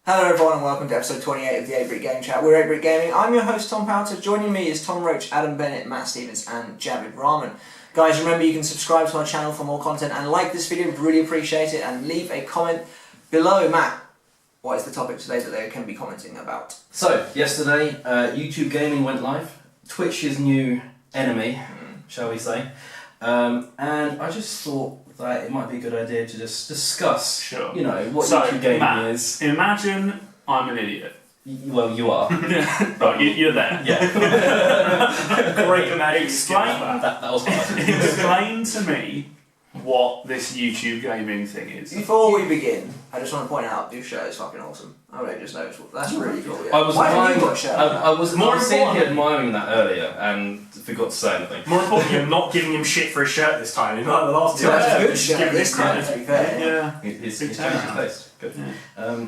Hello everyone and welcome to episode 28 of the 8BritGameChat. We're 8Brit Gaming. I'm your host Tom Powter. Joining me is Tom Roach, Adam Bennett, Matt Stevens and Javid Rahman. Guys, remember you can subscribe to our channel for more content and like this video, we'd really appreciate it, and leave a comment below. Matt, what is the topic today that they can be commenting about? So, yesterday YouTube Gaming went live. Twitch's new enemy, shall we say. And I just thought that it might be a good idea to just discuss, you know, what YouTube Gaming is. Imagine I'm an idiot. Well, you are. Right, you're there. Yeah. Great imagine. That was hard. Explain to me what this YouTube Gaming thing is. Before we begin, I just want to point out this shirt is fucking awesome. I really just noticed. That's really cool. Yeah. I was Why admiring, have you got a shirt? I was sitting here importantly- admiring that earlier and forgot to say anything. More importantly, you're not giving him shit for his shirt this time. Like the last two That's a episodes, good just shirt giving this him time, credit. to be fair. Yeah. He's Big changed his turnout. taste. Good. Yeah.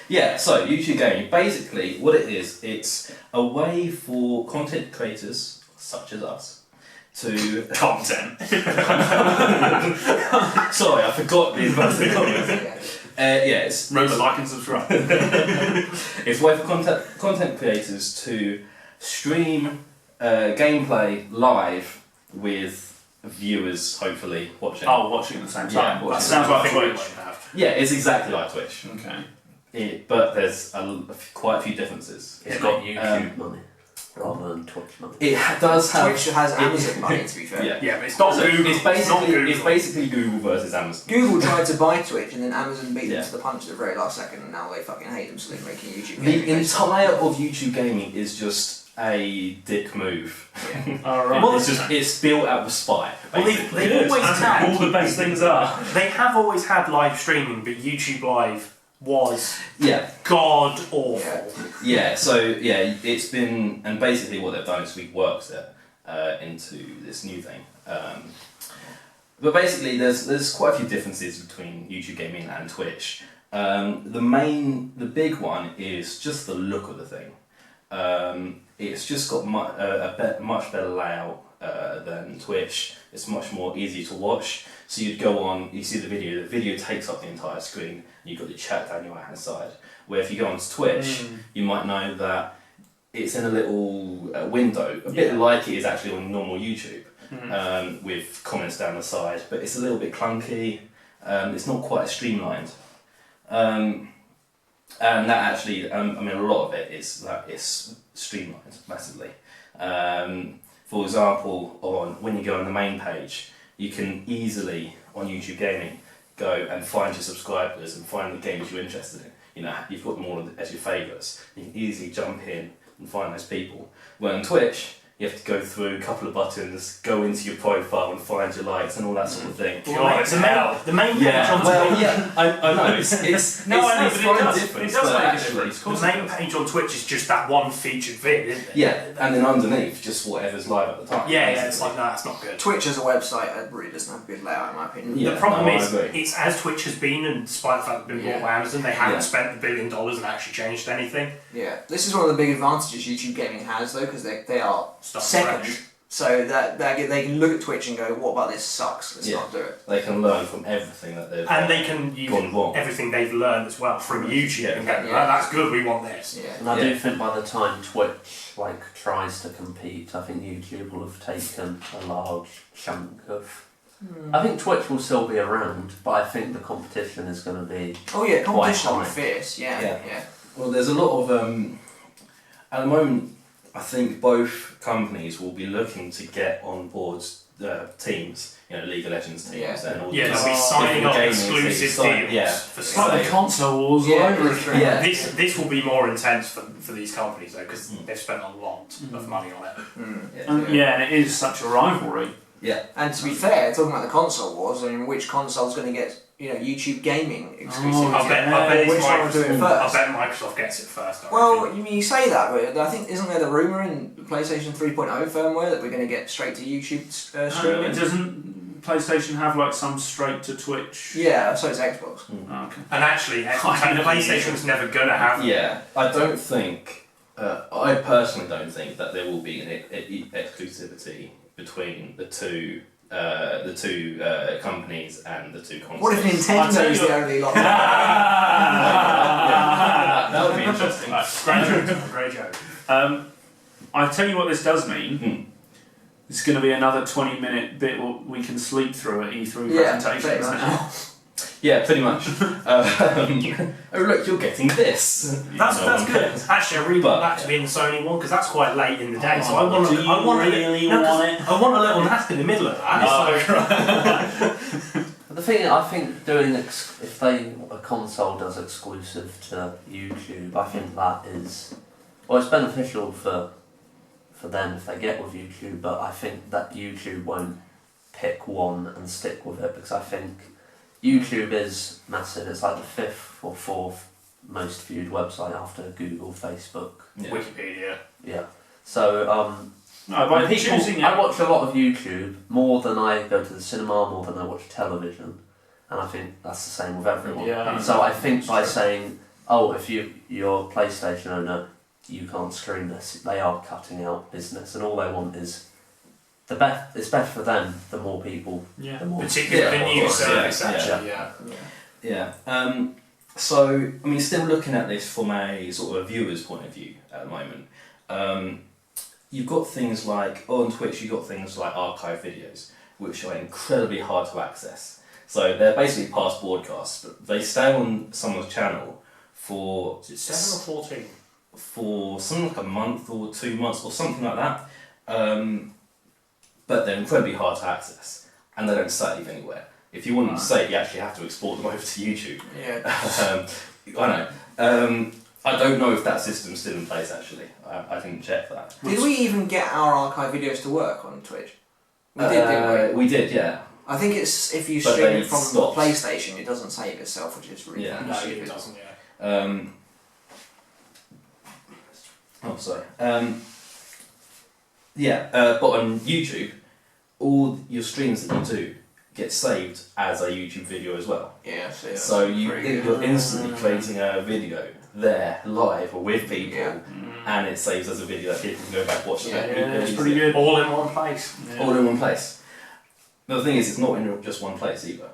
Yeah, so YouTube Gaming, basically what it is, it's a way for content creators, such as us, to... Content. Sorry, I forgot the inverted commas. Yeah, it's Remember, like and subscribe. it's a way for content creators to stream gameplay live with viewers, hopefully, watching. Oh, watching at the same Yeah, time. watching. That sounds like Twitch. Twitch. Yeah, it's exactly like Twitch. Okay. But there's quite a few differences. It's got YouTube money rather than Twitch money. It does have... Twitch has Amazon money, to be fair. Yeah. Yeah, but it's not So Google. it's not Google. basically Google versus Amazon. Google tried to buy Twitch and then Amazon beat them Yeah. to the punch at the very last second, and now they fucking hate them, so they're making YouTube The gaming. entire of YouTube Gaming is just a dick move. Alright. Well, It's built out of spite, Well, basically. they've always As had. all the best things are. They have always had live streaming, but YouTube Live was Yeah, god awful. Yeah. yeah. So yeah, it's been, and basically what they've done is we've worked it into this new thing. But basically, there's quite a few differences between YouTube Gaming and Twitch. The big one is just the look of the thing. It's just got much better layout than Twitch. It's much more easy to watch. So you'd go on, you see the video takes up the entire screen, and you've got the chat down your right hand side. Where if you go onto Twitch, you might know that it's in a little window, a bit like it is actually on normal YouTube, with comments down the side, but it's a little bit clunky, it's not quite streamlined. And that actually, a lot of it is that it's streamlined massively. For example, when you go on the main page, you can easily, on YouTube Gaming, go and find your subscribers and find the games you're interested in. You know, you've got them all as your favourites. You can easily jump in and find those people. Where on Twitch, you have to go through a couple of buttons, go into your profile and find your likes and all that sort of thing. God, it's hell. The main page on Twitch. Yeah, I know, it's No, I know, it's but slight it does difference, make but a actually- difference. The main page on Twitch is just that one featured vid, isn't it? Yeah, and then underneath, just whatever's live at the time. Yeah, it's like, no, that's not good. Twitch as a website really doesn't have a good layout, in my opinion. Yeah. The problem no, I is, agree. it's as Twitch has been, and despite the fact they've been bought by Amazon, they haven't Yeah. spent $1 billion and actually changed anything. Yeah, this is one of the big advantages YouTube Gaming has, though, because they are Start second. fresh. So that they can look at Twitch and go, what about this sucks, let's Yeah. not do it. They can learn from everything that they've And they can use gone wrong. everything they've learned as well from YouTube Yeah. and go, Yeah. that's good, we want this. Yeah. And I Yeah. do think by the time Twitch tries to compete, I think YouTube will have taken a large chunk of. I think Twitch will still be around, but I think the competition is going to be. Oh yeah, competition will be high. fierce, yeah. Yeah. Well, there's a lot of at the moment. I think both companies will be looking to get on board teams, you know, League of Legends teams, Yeah. and all Yeah, these they'll be signing different up gaming exclusive teams. deals Yeah. for It's like stuff. the console wars all Yeah, over it's again. Yeah. This will be more intense for these companies though, because they've spent a lot of money on it. And it is such a rivalry. Yeah. And to be fair, talking about the console wars, I mean, which console's going to get, YouTube Gaming exclusivity? Oh, I bet it's Which one will do it I first? bet Microsoft gets it first. I Well, reckon. you say that, but I think isn't there the rumour in PlayStation 3.0 firmware that we're going to get straight to YouTube streaming? Doesn't PlayStation have some straight to Twitch? Yeah, so it's Xbox. Oh, okay. And actually, I know. PlayStation's never gonna have. Yeah, I don't think. I personally don't think that there will be an exclusivity between the two the two companies and the two consoles. What if Nintendo's the only lot? That would be interesting. Great joke. I tell you what this does mean. It's going to be another 20-minute bit we can sleep through at E3 presentations now. Yeah, pretty much. Oh look, you're getting this. That's good. Actually, I really want that to be in the Sony one because that's quite late in the day. So I want a little nap in the middle of that. The thing I think doing if a console does exclusive to YouTube, I think that is it's beneficial for them if they get with YouTube, but I think that YouTube won't pick one and stick with it because I think YouTube is massive. It's like the 5th or 4th most viewed website after Google, Facebook, Wikipedia. Yeah. So no, by I watch a lot of YouTube more than I go to the cinema, more than I watch television, and I think that's the same with everyone. Yeah. So I think by saying, if you're a PlayStation owner, you can't stream this, they are cutting out business, and all they want is it's better for them. The more people, the more. Particularly the new service, actually. Yeah. So, I mean, still looking at this from a sort of a viewer's point of view at the moment. You've got things like on Twitch. You've got things like archive videos, which are incredibly hard to access. So they're basically past broadcasts, but they stay on someone's channel for 7 or 14. For something like a month or 2 months or something like that. But they're incredibly hard to access, and they don't save anywhere. If you want them to save, you actually have to export them over to YouTube. Yeah. I know. I don't know if that system's still in place, actually. I didn't check that. Did we even get our archive videos to work on Twitch? We did, didn't we? We did, yeah. I think it's if you But stream then it it from stops. the PlayStation, it doesn't save itself, which is really Yeah. No, stupid. it doesn't, Sorry. But on YouTube, all your streams that you do get saved as a YouTube video as well. Yeah, So you're instantly creating a video there, live, or with people, and it saves as a video that people can go back watch. It's pretty good. All in one place. All in one place. But the thing is, it's not in just one place either.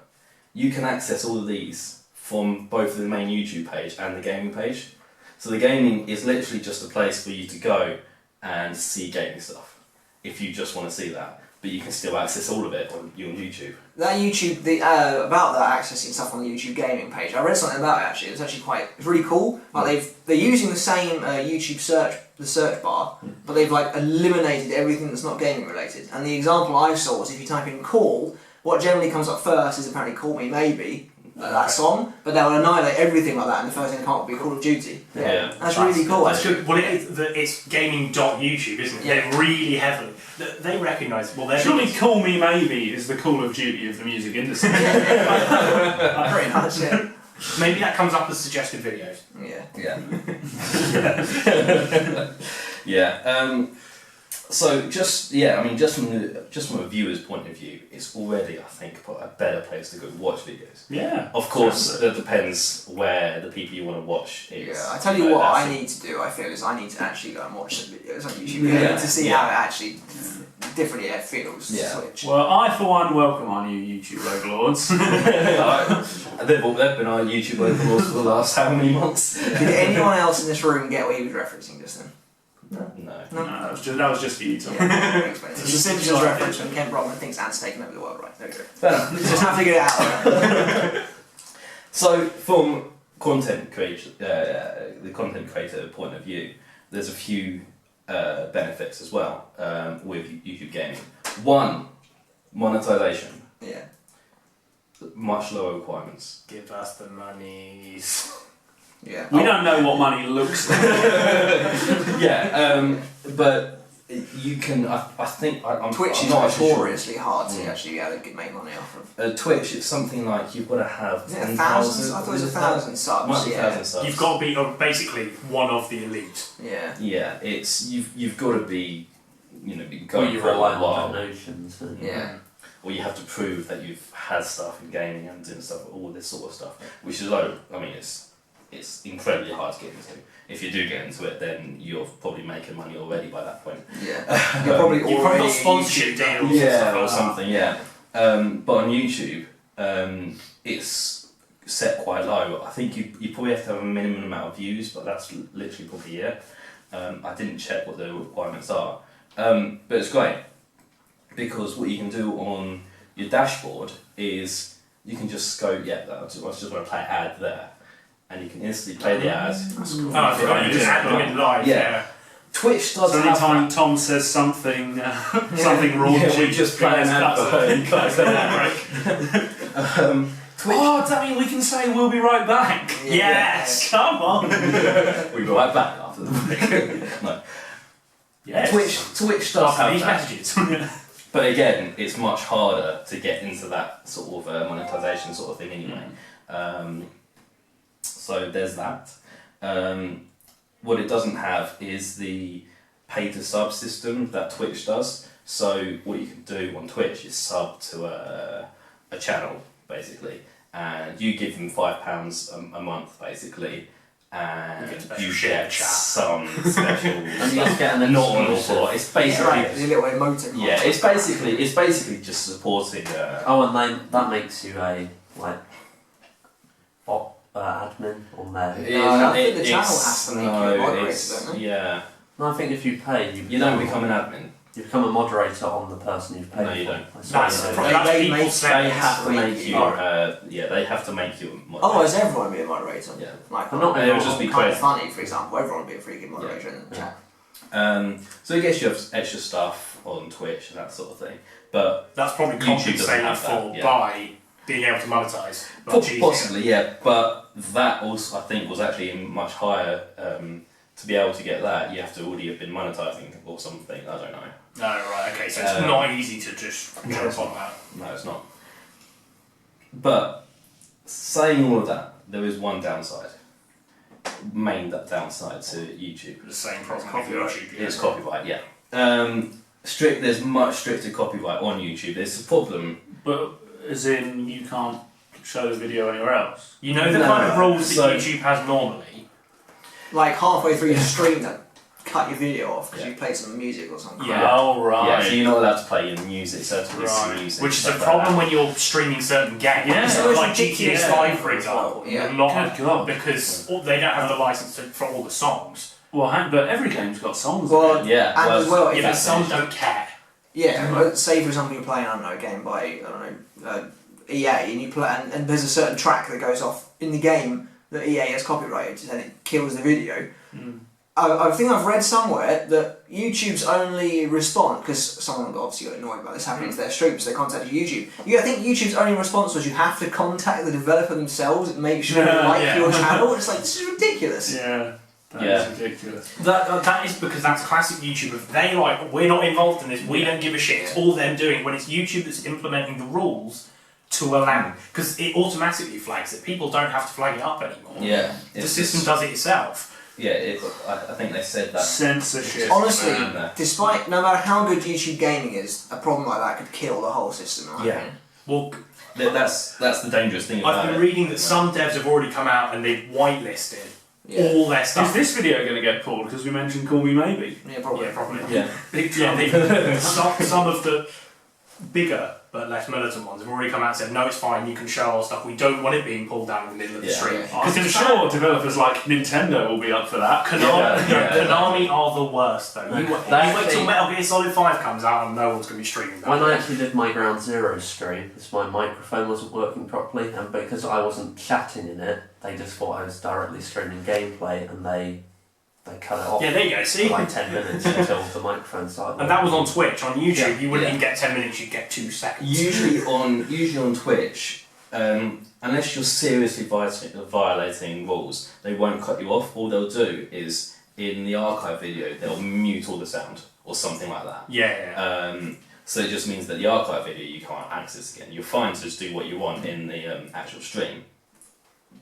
You can access all of these from both the main YouTube page and the gaming page. So the gaming is literally just a place for you to go and see gaming stuff, if you just want to see that. But you can still access all of it on YouTube. That YouTube, about that accessing stuff on the YouTube gaming page, I read something about it actually. It's actually it's really cool. Like they're using the same YouTube search bar, but they've like eliminated everything that's not gaming related. And the example I saw was if you type in "call," what generally comes up first is apparently "Call Me Maybe," that song, but they'll annihilate everything like that, and the first thing that will be Call of Duty. Yeah. That's really cool. That's good. Well, it's gaming.youtube, isn't it? Yeah. They're really heavily. They recognise. Well, they're Surely "Call Me Maybe" is the Call of Duty of the music industry. Pretty much, yeah. Maybe that comes up as suggested videos. Yeah. So just from a viewer's point of view, it's already, I think, a better place to go watch videos. Yeah. Of course, that depends where the people you want to watch is. Yeah, I tell you what I need to do, I feel, is I need to actually go and watch some videos on YouTube to see how it actually differently it feels to switch. Well, I for one welcome our new YouTube overlords. They've been our YouTube overlords for the last how many months? Did anyone else in this room get what he was referencing just then? No. No, that was just for you, Tom. Yeah, it's a Simpsons reference when Ken Brockman thinks Ant's taken over the world, right? There we go. Fair enough. Just have to get it out there. So, from the content creator point of view, there's a few benefits as well with YouTube gaming. One, monetization. Yeah. Much lower requirements. Give us the monies. Yeah. We don't know what money looks like. But you can. I think Twitch is notoriously hard to actually make money off of. Twitch, it's something like you've got to have 10,000. I thought it was 1,000 subs. Might be 1,000 subs. You've got to be basically one of the elite. Yeah. Yeah, it's you've got to be, been going you for a rely while. on donations. Yeah. Or you have to prove that you've had stuff in gaming and doing stuff, all this sort of stuff, which is it's incredibly hard to get into. If you do get into it, then you're probably making money already by that point. Yeah. You're probably You've probably got sponsorship deals. Or something. Yeah. But on YouTube, it's set quite low. I think you probably have to have a minimum amount of views, but that's literally probably it. I didn't check what the requirements are. But it's great, because what you can do on your dashboard is you can just go, I just want to play an ad there, and you can instantly play the ad. Oh, I forgot you just had them in live. Yeah. Twitch does So have anytime Tom says something raunchy, we just play an ad. Twitch. Oh, does that mean we can say we'll be right back? Yes, come on. We'll be right back after the break. No. Yes. Twitch does have These that. messages. But again, it's much harder to get into that sort of monetization sort of thing anyway. So there's that. What it doesn't have is the pay to sub system that Twitch does. So what you can do on Twitch is sub to a channel basically, and you give them £5 a month basically, and you get some special And you just get an not an exclusive. awful lot. It's basically There's a little emoticon. yeah, it's basically just supporting. Oh, and that makes you a admin on there. No, I think the channel has to make you a moderator, don't they? Yeah, No, I think if you pay, you don't become an admin. You become a moderator on the person you've paid No, for. you don't. I swear That's you do. probably that's They people make- saying They have to make you. you- They have to make you a moderator. Otherwise, everyone would be a moderator. Yeah. Like, I'm not- It would just be kind of crazy. funny, for example. Everyone would be a freaking moderator in the chat. So it gets you extra stuff on Twitch and that sort of thing. But That's probably YouTube doesn't compensated have for that, yeah. by being able to monetize. much easier. possibly, yeah. But that also, I think, was actually much higher. To be able to get that, you have to already have been monetizing or something. I don't know. No, right, okay, so it's not easy to just jump on that. No, it's not. But saying all of that, there is one downside. Main downside to YouTube. The same problem with Copyright. YouTube. It's copyright, yeah. There's much stricter copyright on YouTube. There's a problem. But as in, you can't show the video anywhere else. You know the No, kind of rules so- that YouTube has normally? Like, halfway through your stream, then cut your video off because you played some music or something. Yeah. Oh, right. Yeah, so you're not allowed to play your music, certain bits of music. Which is a stuff like problem that. when you're streaming certain games. Yeah. So it's Like ridiculous. GTA 5, for example. Yeah. A lot Good God. because they don't have the license for all the songs. Well, but every game's got songs. Well, Yeah, and well, as well, if Yeah, but it's some don't care. yeah, well, say for example you're playing, I don't know, a game by EA, and you play, and there's a certain track that goes off in the game that EA has copyrighted, and it kills the video. I think I've read somewhere that YouTube's only response, because someone obviously got annoyed about this happening to their stream, so they contacted YouTube. I think YouTube's only response was you have to contact the developer themselves and make sure they like your channel. It's like, this is ridiculous. Yeah. That Yeah. is ridiculous. That is because that's classic YouTube. If they like, we're not involved in this, we don't give a shit. It's all them doing. When it's YouTube that's implementing the rules to allow, because it automatically flags it. People don't have to flag it up anymore. Yeah. The system does it itself. Yeah, I think they said that. Censorship. Honestly, Man. despite no matter how good YouTube gaming is, a problem like that could kill the whole system. in my Yeah. opinion. Well, That's the dangerous thing about I've been it. reading that some devs have already come out and they've whitelisted Yeah. all their Is stuff. this video going to get pulled because we mentioned Call Me Maybe? Yeah, probably. Yeah, probably. Yeah. Some of the bigger but less militant ones have already come out and said, no, it's fine, you can show our stuff, we don't want it being pulled down in the middle of the Yeah. stream. Yeah. I'm sure developers like Nintendo will be up for that. Konami are the worst though. You wait Actually- till Metal Gear Solid 5 comes out and no one's going to be streaming that. When I actually did my Ground Zero stream, because my microphone wasn't working properly, and because I wasn't chatting in it, they just thought I was directly streaming gameplay, and they cut it off Yeah, there you go, see? for like 10 minutes until the microphone started. And that was on Twitch. On YouTube, Yeah. you wouldn't Yeah. even get 10 minutes, you'd get 2 seconds. Usually on Twitch, unless you're seriously violating rules, they won't cut you off. All they'll do is in the archive video they'll mute all the sound or something like that. Yeah. So it just means that the archive video you can't access again. You're fine to just do what you want in the actual stream,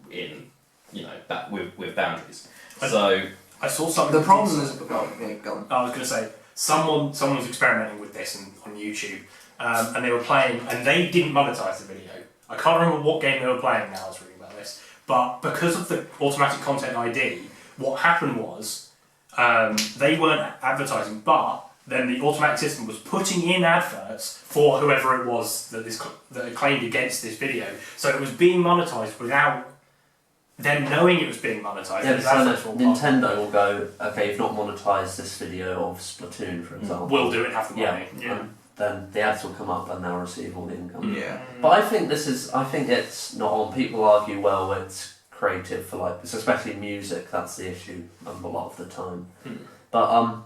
with boundaries. So I saw something. The problem is, go on. I was going to say, someone was experimenting with this on YouTube, and they were playing, and they didn't monetize the video. I can't remember what game they were playing now, I was reading about this, but because of the automatic content ID, what happened was, they weren't advertising, but then the automatic system was putting in adverts for whoever it was that claimed against this video. So it was being monetized without them knowing it was being monetized. Yeah, so Nintendo will go, okay, you've not monetized this video of Splatoon, for example. We'll do it, have the money. Yeah. And then the ads will come up and they'll receive all the income. Yeah. But I think it's not on. People argue, well, it's creative for like, it's especially music, that's the issue a lot of the time. But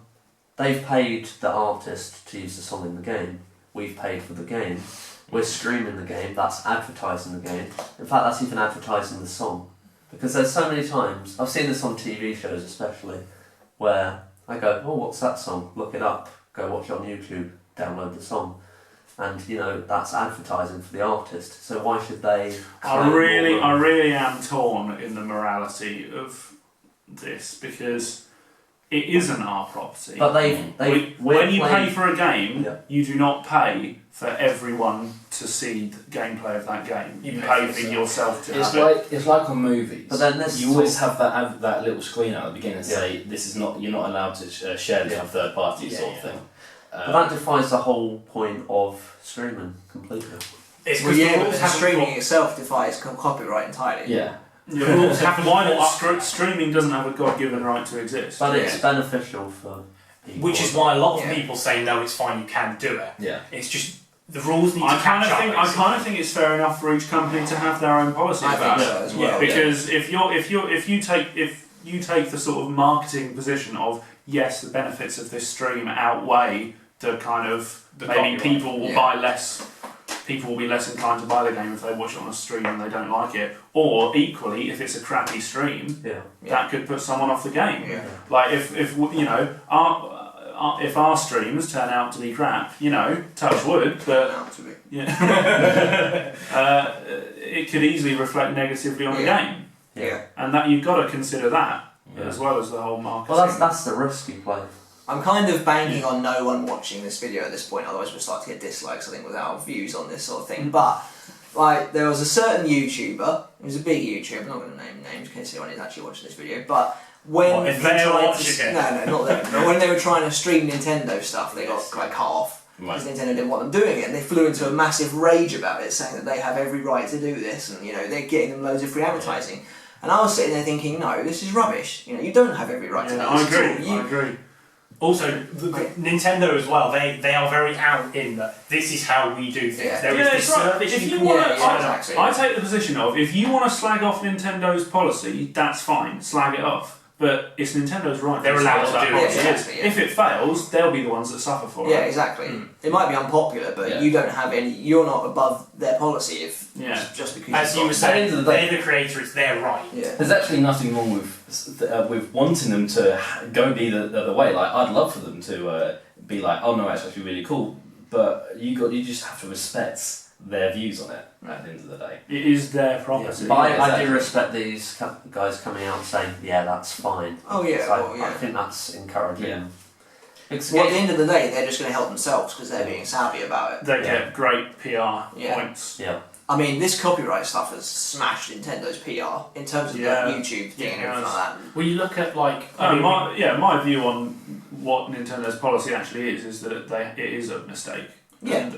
they've paid the artist to use the song in the game. We've paid for the game. We're streaming the game. That's advertising the game. In fact, that's even advertising the song. Because there's so many times, I've seen this on TV shows especially, where I go, oh, what's that song? Look it up. Go watch it on YouTube. Download the song. And, that's advertising for the artist. So why should they... I really am torn in the morality of this, because it isn't our property. But when you pay for a game, yeah. you do not pay for everyone to see the gameplay of that game. You pay for yourself to It's like on movies. But then you always have that little screen out at the beginning and say, this is not, you're not allowed to share this with third parties sort of thing. But that defies the whole point of streaming completely. But streaming itself defies copyright entirely. Yeah. The rules have why not? Streaming doesn't have a God-given right to exist. But it's beneficial for people. Which is why a lot of people say, no, it's fine, you can do it. Yeah. It's just, the rules need to I catch up. I kind of think it's fair enough for each company to have their own policy about it. So as well. Because if you take the sort of marketing position of, yes, the benefits of this stream outweigh the kind of maybe people will buy less. People will be less inclined to buy the game if they watch it on a stream and they don't like it. Or equally, if it's a crappy stream, that could put someone off the game. Yeah. Like if our streams turn out to be crap, touch wood, but it could easily reflect negatively on the game. Yeah. And that you've got to consider that as well as the whole market. Well, that's the risk you play. I'm kind of banking on no one watching this video at this point, otherwise we'll start to get dislikes, I think, with our views on this sort of thing. But, there was a certain YouTuber, he was a big YouTuber, I'm not going to name names in case anyone is actually watching this video, but when if they were watching it? No, not them. But when they were trying to stream Nintendo stuff, they got cut off. Because Nintendo didn't want them doing it, and they flew into a massive rage about it, saying that they have every right to do this, and they're getting them loads of free advertising. And I was sitting there thinking, no, this is rubbish. You don't have every right to do this. I agree. Also, Nintendo as well, they are very out in that this is how we do things. Yeah. There is this service If you you want exactly. I take the position of, if you want to slag off Nintendo's policy, that's fine, slag it off. But it's Nintendo's right. They're allowed to do it. Exactly, yeah. If it fails, they'll be the ones that suffer for it. Yeah, exactly. It might be unpopular, but you don't have any. You're not above their policy if just because. As you were saying, they're the creator. It's their right. Yeah. There's actually nothing wrong with wanting them to go be the other way. Like, I'd love for them to be like, oh no, it's actually really cool. But you just have to respect their views on it at the end of the day. It is their property. Yeah. But I do respect these guys coming out saying, yeah, that's fine. Oh yeah, So I think that's encouraging. Yeah. Well, at the end of the day, they're just going to help themselves because they're being savvy about it. They get great PR points. Yeah. I mean, this copyright stuff has smashed Nintendo's PR in terms of the YouTube thing and everything like that. Well, you look at my view on what Nintendo's policy actually is that it is a mistake. Yeah. And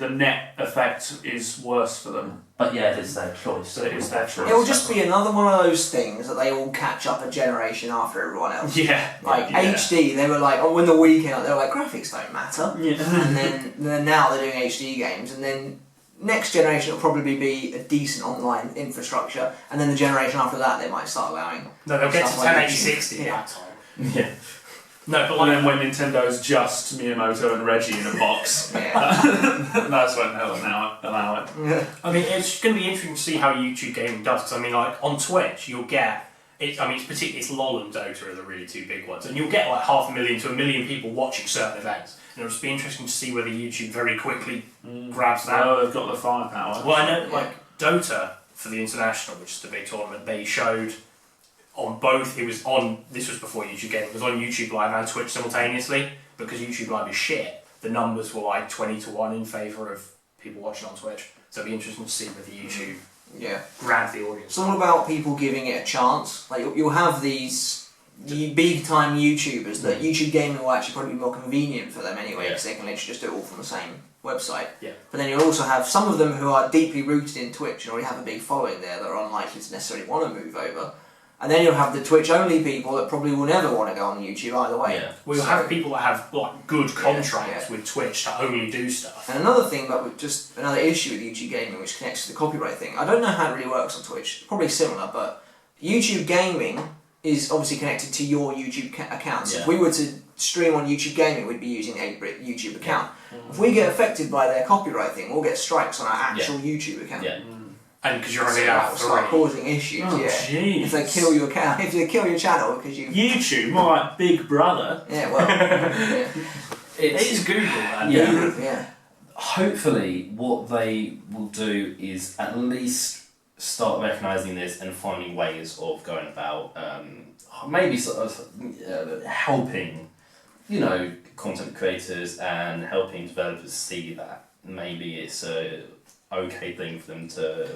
the net effect is worse for them. But yeah, it is their choice. So it is their choice. It will just be another one of those things that they all catch up a generation after everyone else. Yeah. HD, they were like, when the Wii came out, they were like, graphics don't matter. Yeah. And then now they're doing HD games, and then next generation will probably be a decent online infrastructure, and then the generation after that they might start allowing. No, they'll get to stuff like 1080-60 yeah. that time. Yeah. No, but then when Nintendo's just Miyamoto and Reggie in a box, that's when they'll now allow it. Yeah. I mean, it's going to be interesting to see how YouTube gaming does. Because I mean, like on Twitch, you'll get it's particularly LoL and Dota are the really two big ones, and you'll get like 500,000 to 1 million people watching certain events. And it'll just be interesting to see whether YouTube very quickly grabs that. Oh, they've got the firepower. Well, I know, like Dota for the international, which is the big tournament, they showed. On both, this was before YouTube Gaming, it was on YouTube Live and Twitch simultaneously, because YouTube Live is shit, the numbers were like 20-1 in favour of people watching on Twitch, so it'll be interesting to see whether YouTube grabs the audience. It's all about people giving it a chance. Like you'll have these big time YouTubers that YouTube gaming will actually probably be more convenient for them anyway, because they can literally just do it all from the same website. Yeah. But then you'll also have some of them who are deeply rooted in Twitch and already have a big following there that are unlikely to necessarily want to move over. And then you'll have the Twitch only people that probably will never want to go on YouTube either way. Yeah. Well, you'll have people that have like good contracts with Twitch that only do stuff. And another thing, but just another issue with YouTube gaming, which connects to the copyright thing. I don't know how it really works on Twitch. Probably similar, but YouTube gaming is obviously connected to your YouTube account. So if we were to stream on YouTube gaming, we'd be using the 8Brit YouTube account. If we get affected by their copyright thing, we'll get strikes on our actual YouTube account. Yeah. And because you're only So out that will start three. causing issues. Jeez. If they kill your account, if they kill your channel because you. YouTube, more like Big Brother. Yeah, well. yeah. It is Google, man. Yeah. Yeah. Hopefully, what they will do is at least start recognising this and finding ways of going about maybe sort of helping, content creators and helping developers see that maybe it's a okay thing for them to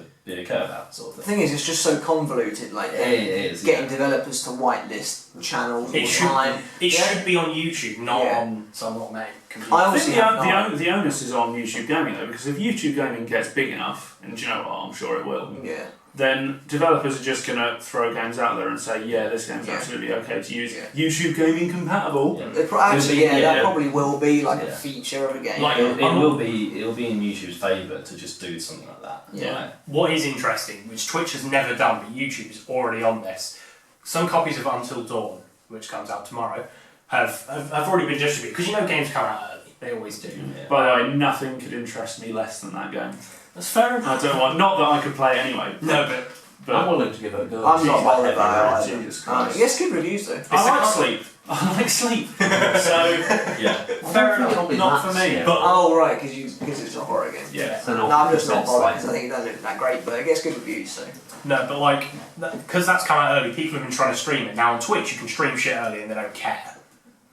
care about, sort of The thing. thing is, it's just so convoluted. Like It is, getting developers to whitelist channels all the time. It should be on YouTube, not on some name computer. I I think obviously the onus is on YouTube Gaming though, because if YouTube Gaming gets big enough, and do you know what, I'm sure it will, Yeah. then developers are just going to throw games out there and say, yeah, this game's absolutely okay to use. YouTube Gaming compatible. Yeah. That probably will be like a feature of a game. Like, It will be in YouTube's favour to just do something like that. Yeah. Right? What is interesting, which Twitch has never done, but YouTube is already on this, some copies of Until Dawn, which comes out tomorrow, have already been distributed. Because games come out early. They always do. Yeah. By the way, nothing could interest me less than that game. That's fair enough. I don't want, not that I could play it anyway. No, but I'm willing to give it a go. I'm not bothered by it. Jesus Christ. Yes, good reviews though. I like sleep. I like sleep. So, Yeah. fair enough. not for me. Yeah. But Oh right, because it's a horror game. yeah. So No, I'm just not it's bothered like- because I think it doesn't look that great, but it gets good reviews. So No, but because that's come out early, people have been trying to stream it. Now on Twitch, you can stream shit early and they don't care.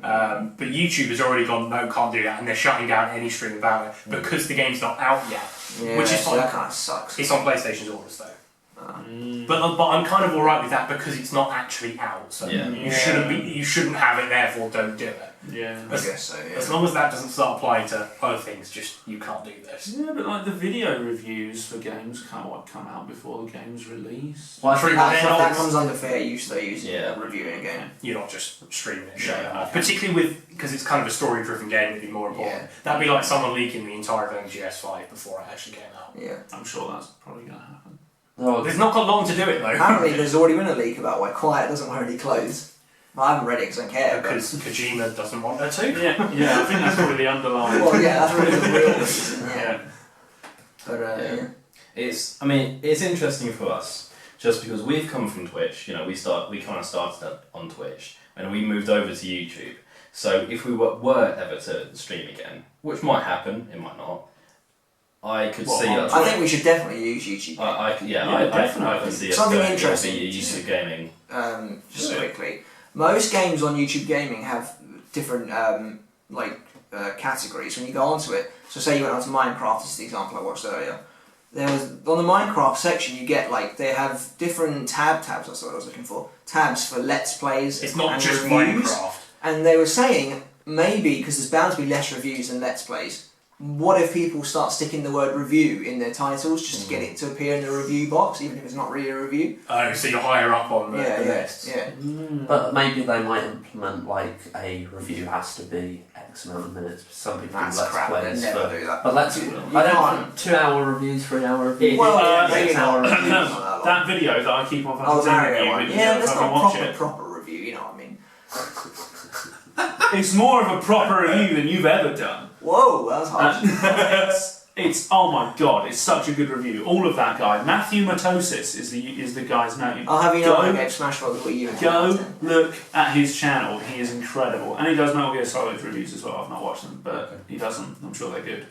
But YouTube has already gone, no, can't do that, and they're shutting down any stream about it because the game's not out yet. yeah, Which is so fine. that kind of sucks. It's on PlayStation's orders though. But I'm kind of alright with that because it's not actually out. So Yeah. you shouldn't have it. Therefore, don't do it. Yeah. I guess so. As Yeah. long as that doesn't start applying to other things, just you can't do this. Yeah, but like the video reviews for games come out before the game's released. Well, True, I think but That comes under fair use though, using Yeah. reviewing a game. You're not just streaming it, showing it Yeah. off. Particularly because it's kind of a story-driven game, it'd be more important. Yeah. That'd be like someone leaking the entire of MGS5 before it actually came out. Yeah. I'm sure that's probably going to happen. No, It's not got long to do it though. Apparently, there's already been a leak about why Quiet doesn't wear any clothes. Well, I haven't read it because I don't care. Because Kojima doesn't want her to. Yeah, I think that's probably the underlying. Well, yeah, that's really the real reason. Yeah. Yeah. But Yeah. It's interesting for us just because we've come from Twitch. We kind of started on Twitch and we moved over to YouTube. So if we were ever to stream again, which might happen, it might not. I could see us. I think we should definitely use YouTube. I definitely. could see us Something going interesting. to be YouTube gaming. Just Yeah. quickly, most games on YouTube Gaming have different categories when you go onto it. So say you went onto Minecraft, this is the example I watched earlier. There was on the Minecraft section you get they have different tabs. That's what I was looking for. Tabs for Let's Plays. It's not and just reviews. Minecraft. And they were saying maybe because there's bound to be less reviews than Let's Plays. What if people start sticking the word review in their titles just to get it to appear in the review box, even if it's not really a review? Oh, so you're higher up on the list. Yeah. But maybe they might implement like a review has to be X amount of minutes. Some people That's do let's crap. They plays, never but, do that. but let's. You I don't can't. think 2 hour reviews, 3 hour reviews. Well, Uh, maybe Six hour not. reviews. Not that long. That video that I keep on Oh, the fucking Mario telling one. you, but Yeah, you that's never not watch a it. proper review, you know what I mean? It's more of a proper review than you've ever done. Whoa, that was harsh. It's oh my god, it's such a good review. All of that guy, Matthew Matosis is the guy's name. I'll have you know Go- I gave Smash Bros. What you Go look at his channel. He is incredible, and he does Metal Gear Solid reviews as well. I've not watched them, but he does them. I'm sure they're good.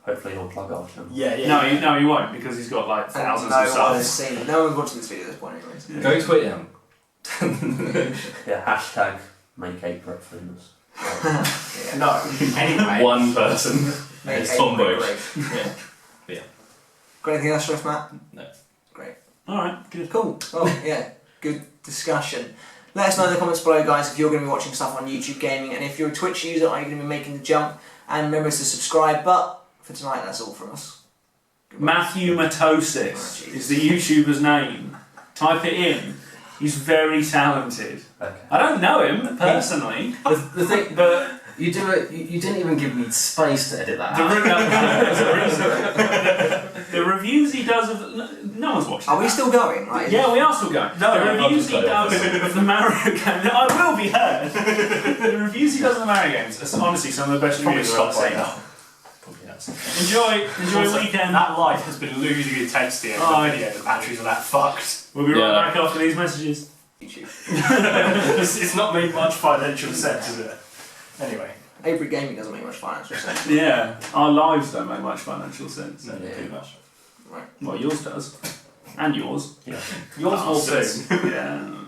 Hopefully he'll plug our channel. Yeah. No, he won't because he's got like thousands no of one has subs. seen it. No one's watching this video at this point, anyways. Yeah. Go tweet him. Yeah, hashtag make 8Brit famous. Yeah. No. Anyway. One person. Make It's eight Tom great Roach. grades. Yeah. Got anything else for us, Matt? No. Great. All right, good. Cool. Well, yeah, good discussion. Let us know in the comments below, guys, if you're going to be watching stuff on YouTube Gaming, and if you're a Twitch user, are you going to be making the jump? And remember to subscribe. But for tonight, that's all from us. Matthew Matosis is the YouTuber's name. Type it in. He's very talented. Okay. I don't know him personally. The thing, but you didn't even give me space to edit that out. The reviews he does of no one's watching. Are we still going? Right? Yeah, we are still going. The reviews he does of the Mario game. I will be heard. The reviews he does of the Mario games are honestly some of the best reviews I've ever seen. Enjoy your weekend. That light has been losing intensity over the video. The batteries are that fucked. We'll be right back after these messages. YouTube. It's not made much financial sense, is it? Anyway. 8BritGaming Gaming doesn't make much financial sense. Yeah, our lives don't make much financial sense. No, too much. Right. Well, yours does. And yours. Yeah. Yours will soon. Yeah.